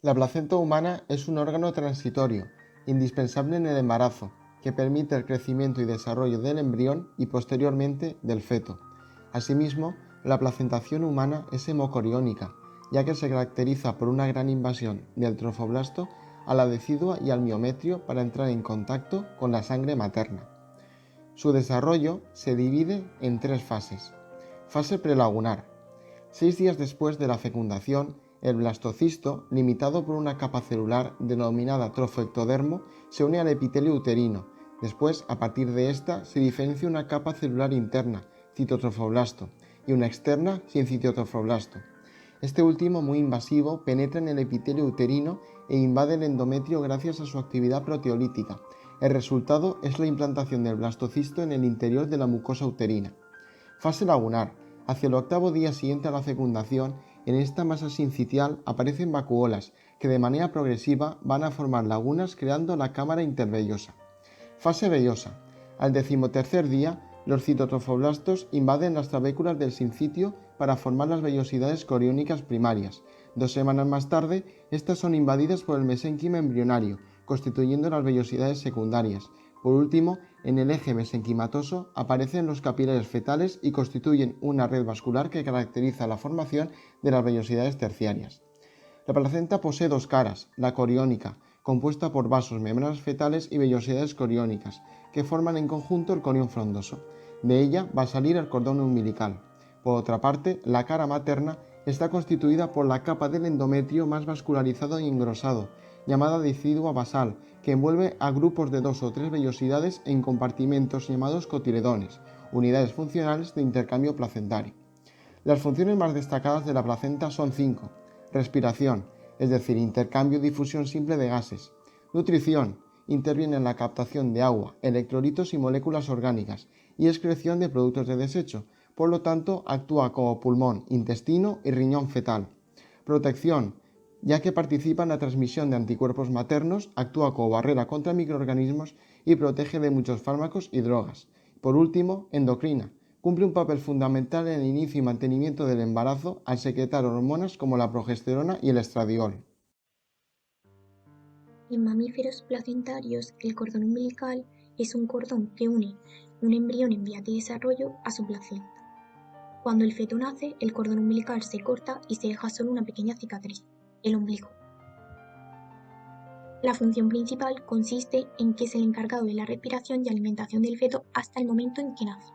La placenta humana es un órgano transitorio, indispensable en el embarazo, que permite el crecimiento y desarrollo del embrión y posteriormente del feto. Asimismo, la placentación humana es hemocoriónica, ya que se caracteriza por una gran invasión del trofoblasto a la decidua y al miometrio para entrar en contacto con la sangre materna. Su desarrollo se divide en 3 fases. Fase prelagunar. 6 días después de la fecundación, el blastocisto, limitado por una capa celular denominada trofoectodermo, se une al epitelio uterino. Después, a partir de esta, se diferencia una capa celular interna, citotrofoblasto, y una externa, sin citotrofoblasto. Este último, muy invasivo, penetra en el epitelio uterino e invade el endometrio gracias a su actividad proteolítica. El resultado es la implantación del blastocisto en el interior de la mucosa uterina. Fase lagunar. Hacia el 8º día siguiente a la fecundación, en esta masa sincitial aparecen vacuolas que de manera progresiva van a formar lagunas creando la cámara intervellosa. Fase vellosa. Al 13º día, los citotrofoblastos invaden las trabéculas del sincitio para formar las vellosidades coriónicas primarias. 2 semanas más tarde, estas son invadidas por el mesénquima embrionario, constituyendo las vellosidades secundarias. Por último, en el eje mesenquimatoso aparecen los capilares fetales y constituyen una red vascular que caracteriza la formación de las vellosidades terciarias. La placenta posee 2 caras, la coriónica, compuesta por vasos, membranas fetales y vellosidades coriónicas, que forman en conjunto el corión frondoso. De ella va a salir el cordón umbilical. Por otra parte, la cara materna está constituida por la capa del endometrio más vascularizado y engrosado, llamada decidua basal, que envuelve a grupos de 2 o 3 vellosidades en compartimentos llamados cotiledones, unidades funcionales de intercambio placentario. Las funciones más destacadas de la placenta son 5. Respiración, es decir, intercambio y difusión simple de gases. Nutrición, interviene en la captación de agua, electrolitos y moléculas orgánicas, y excreción de productos de desecho, por lo tanto actúa como pulmón, intestino y riñón fetal. Protección, ya que participa en la transmisión de anticuerpos maternos, actúa como barrera contra microorganismos y protege de muchos fármacos y drogas. Por último, endocrina, cumple un papel fundamental en el inicio y mantenimiento del embarazo al secretar hormonas como la progesterona y el estradiol. En mamíferos placentarios, el cordón umbilical es un cordón que une un embrión en vías de desarrollo a su placenta. Cuando el feto nace, el cordón umbilical se corta y se deja solo una pequeña cicatriz, el ombligo. La función principal consiste en que es el encargado de la respiración y alimentación del feto hasta el momento en que nace.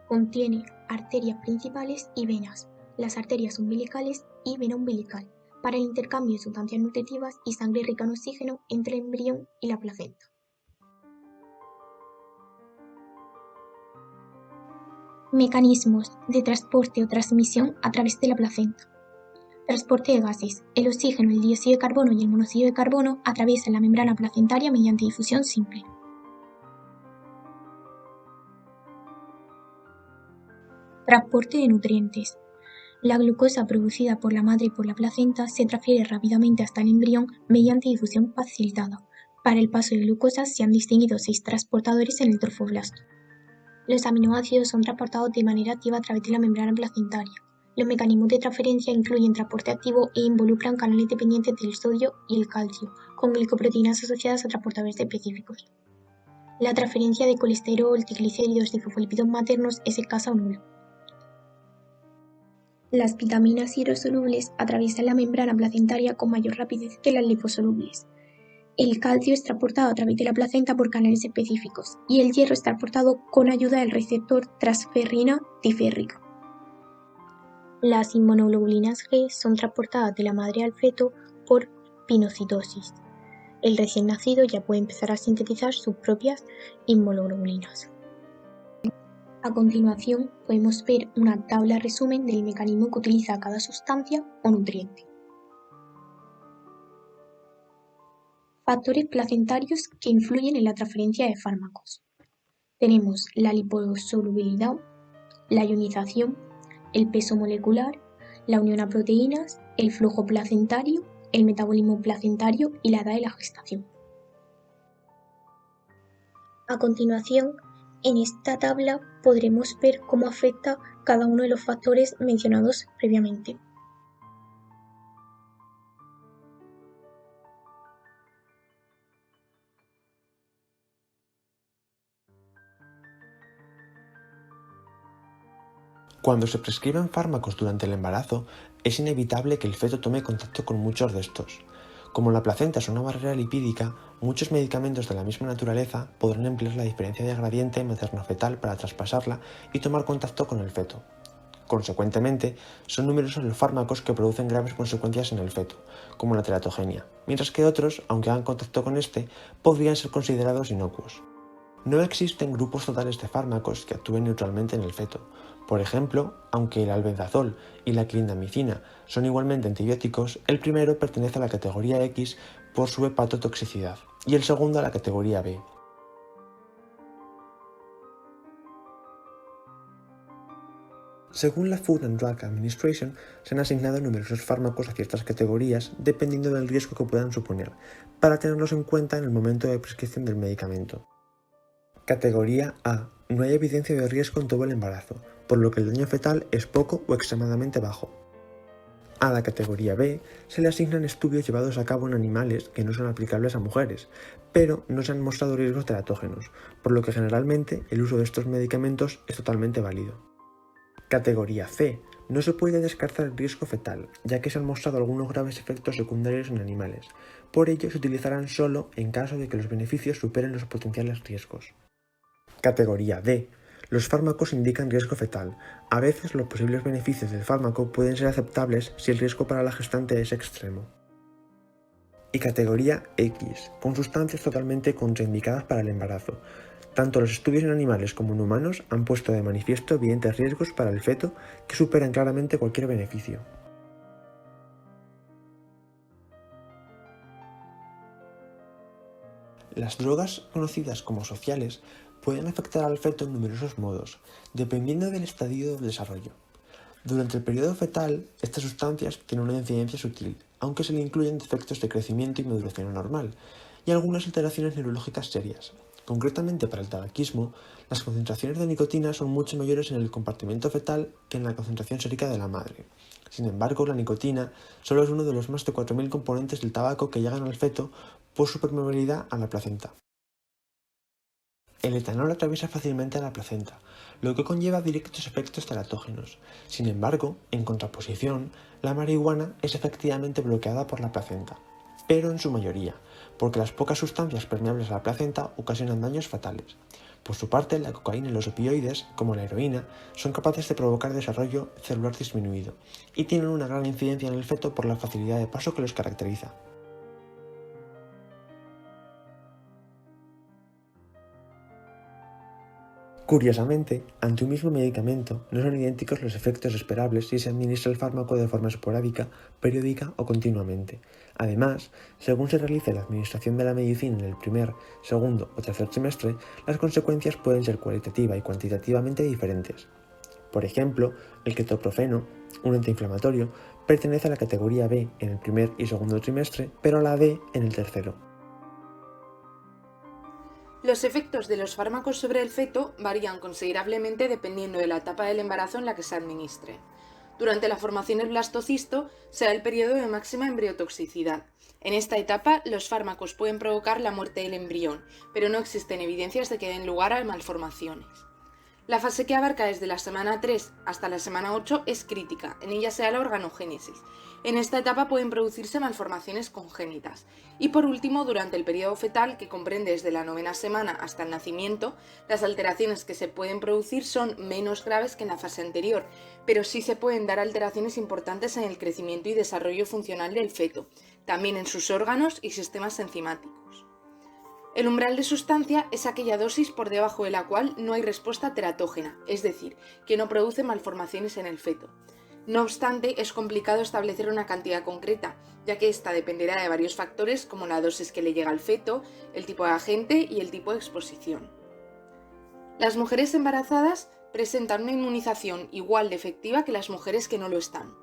Contiene arterias principales y venas, las arterias umbilicales y vena umbilical, para el intercambio de sustancias nutritivas y sangre rica en oxígeno entre el embrión y la placenta. Mecanismos de transporte o transmisión a través de la placenta. Transporte de gases. El oxígeno, el dióxido de carbono y el monóxido de carbono atraviesan la membrana placentaria mediante difusión simple. Transporte de nutrientes. La glucosa producida por la madre y por la placenta se transfiere rápidamente hasta el embrión mediante difusión facilitada. Para el paso de glucosa se han distinguido 6 transportadores en el trofoblasto. Los aminoácidos son transportados de manera activa a través de la membrana placentaria. Los mecanismos de transferencia incluyen transporte activo e involucran canales dependientes del sodio y el calcio, con glicoproteínas asociadas a transportadores específicos. La transferencia de colesterol, triglicéridos y fosfolípidos maternos es escasa o nula. Las vitaminas hidrosolubles atraviesan la membrana placentaria con mayor rapidez que las liposolubles. El calcio es transportado a través de la placenta por canales específicos y el hierro es transportado con ayuda del receptor transferrina diférrica. Las inmunoglobulinas G son transportadas de la madre al feto por pinocitosis. El recién nacido ya puede empezar a sintetizar sus propias inmunoglobulinas. A continuación podemos ver una tabla resumen del mecanismo que utiliza cada sustancia o nutriente. Factores placentarios que influyen en la transferencia de fármacos. Tenemos la liposolubilidad, la ionización, el peso molecular, la unión a proteínas, el flujo placentario, el metabolismo placentario y la edad de la gestación. A continuación, en esta tabla podremos ver cómo afecta cada uno de los factores mencionados previamente. Cuando se prescriben fármacos durante el embarazo, es inevitable que el feto tome contacto con muchos de estos. Como la placenta es una barrera lipídica, muchos medicamentos de la misma naturaleza podrán emplear la diferencia de gradiente materno-fetal para traspasarla y tomar contacto con el feto. Consecuentemente, son numerosos los fármacos que producen graves consecuencias en el feto, como la teratogenia, mientras que otros, aunque hagan contacto con este, podrían ser considerados inocuos. No existen grupos totales de fármacos que actúen neutralmente en el feto. Por ejemplo, aunque el albendazol y la clindamicina son igualmente antibióticos, el primero pertenece a la categoría X por su hepatotoxicidad y el segundo a la categoría B. Según la Food and Drug Administration, se han asignado numerosos fármacos a ciertas categorías dependiendo del riesgo que puedan suponer, para tenerlos en cuenta en el momento de prescripción del medicamento. Categoría A. No hay evidencia de riesgo en todo el embarazo, por lo que el daño fetal es poco o extremadamente bajo. A la categoría B se le asignan estudios llevados a cabo en animales que no son aplicables a mujeres, pero no se han mostrado riesgos teratógenos, por lo que generalmente el uso de estos medicamentos es totalmente válido. Categoría C. No se puede descartar el riesgo fetal, ya que se han mostrado algunos graves efectos secundarios en animales. Por ello se utilizarán solo en caso de que los beneficios superen los potenciales riesgos. Categoría D. Los fármacos indican riesgo fetal. A veces los posibles beneficios del fármaco pueden ser aceptables si el riesgo para la gestante es extremo. Y categoría X, con sustancias totalmente contraindicadas para el embarazo. Tanto los estudios en animales como en humanos han puesto de manifiesto evidentes riesgos para el feto que superan claramente cualquier beneficio. Las drogas, conocidas como sociales, pueden afectar al feto en numerosos modos, dependiendo del estadio del desarrollo. Durante el periodo fetal, estas sustancias tienen una incidencia sutil, aunque se le incluyen defectos de crecimiento y maduración anormal, y algunas alteraciones neurológicas serias. Concretamente para el tabaquismo, las concentraciones de nicotina son mucho mayores en el compartimento fetal que en la concentración sérica de la madre. Sin embargo, la nicotina solo es uno de los más de 4.000 componentes del tabaco que llegan al feto por su permeabilidad a la placenta. El etanol atraviesa fácilmente a la placenta, lo que conlleva directos efectos teratógenos. Sin embargo, en contraposición, la marihuana es efectivamente bloqueada por la placenta, pero en su mayoría, porque las pocas sustancias permeables a la placenta ocasionan daños fatales. Por su parte, la cocaína y los opioides, como la heroína, son capaces de provocar desarrollo celular disminuido y tienen una gran incidencia en el feto por la facilidad de paso que los caracteriza. Curiosamente, ante un mismo medicamento, no son idénticos los efectos esperables si se administra el fármaco de forma esporádica, periódica o continuamente. Además, según se realice la administración de la medicina en el primer, segundo o tercer trimestre, las consecuencias pueden ser cualitativa y cuantitativamente diferentes. Por ejemplo, el ketoprofeno, un antiinflamatorio, pertenece a la categoría B en el primer y segundo trimestre, pero a la D en el tercero. Los efectos de los fármacos sobre el feto varían considerablemente dependiendo de la etapa del embarazo en la que se administre. Durante la formación del blastocisto se da el periodo de máxima embriotoxicidad. En esta etapa, los fármacos pueden provocar la muerte del embrión, pero no existen evidencias de que den lugar a malformaciones. La fase que abarca desde la semana 3 hasta la semana 8 es crítica, en ella se da la organogénesis. En esta etapa pueden producirse malformaciones congénitas. Y por último, durante el periodo fetal, que comprende desde la 9ª semana hasta el nacimiento, las alteraciones que se pueden producir son menos graves que en la fase anterior, pero sí se pueden dar alteraciones importantes en el crecimiento y desarrollo funcional del feto, también en sus órganos y sistemas enzimáticos. El umbral de sustancia es aquella dosis por debajo de la cual no hay respuesta teratógena, es decir, que no produce malformaciones en el feto. No obstante, es complicado establecer una cantidad concreta, ya que esta dependerá de varios factores como la dosis que le llega al feto, el tipo de agente y el tipo de exposición. Las mujeres embarazadas presentan una inmunización igual de efectiva que las mujeres que no lo están.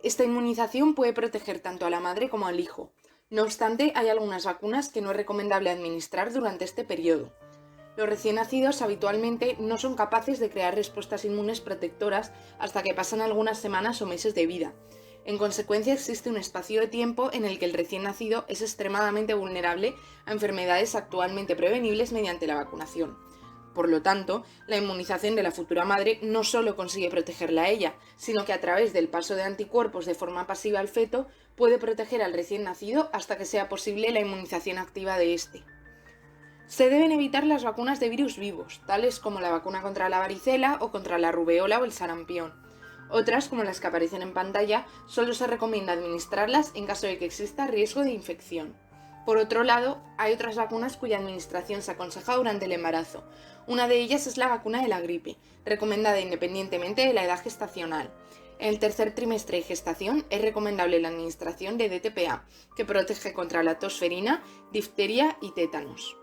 Esta inmunización puede proteger tanto a la madre como al hijo. No obstante, hay algunas vacunas que no es recomendable administrar durante este periodo. Los recién nacidos habitualmente no son capaces de crear respuestas inmunes protectoras hasta que pasan algunas semanas o meses de vida. En consecuencia, existe un espacio de tiempo en el que el recién nacido es extremadamente vulnerable a enfermedades actualmente prevenibles mediante la vacunación. Por lo tanto, la inmunización de la futura madre no solo consigue protegerla a ella, sino que a través del paso de anticuerpos de forma pasiva al feto puede proteger al recién nacido hasta que sea posible la inmunización activa de éste. Se deben evitar las vacunas de virus vivos, tales como la vacuna contra la varicela o contra la rubeola o el sarampión. Otras, como las que aparecen en pantalla, solo se recomienda administrarlas en caso de que exista riesgo de infección. Por otro lado, hay otras vacunas cuya administración se aconseja durante el embarazo. Una de ellas es la vacuna de la gripe, recomendada independientemente de la edad gestacional. En el tercer trimestre de gestación es recomendable la administración de DTPA, que protege contra la tosferina, difteria y tétanos.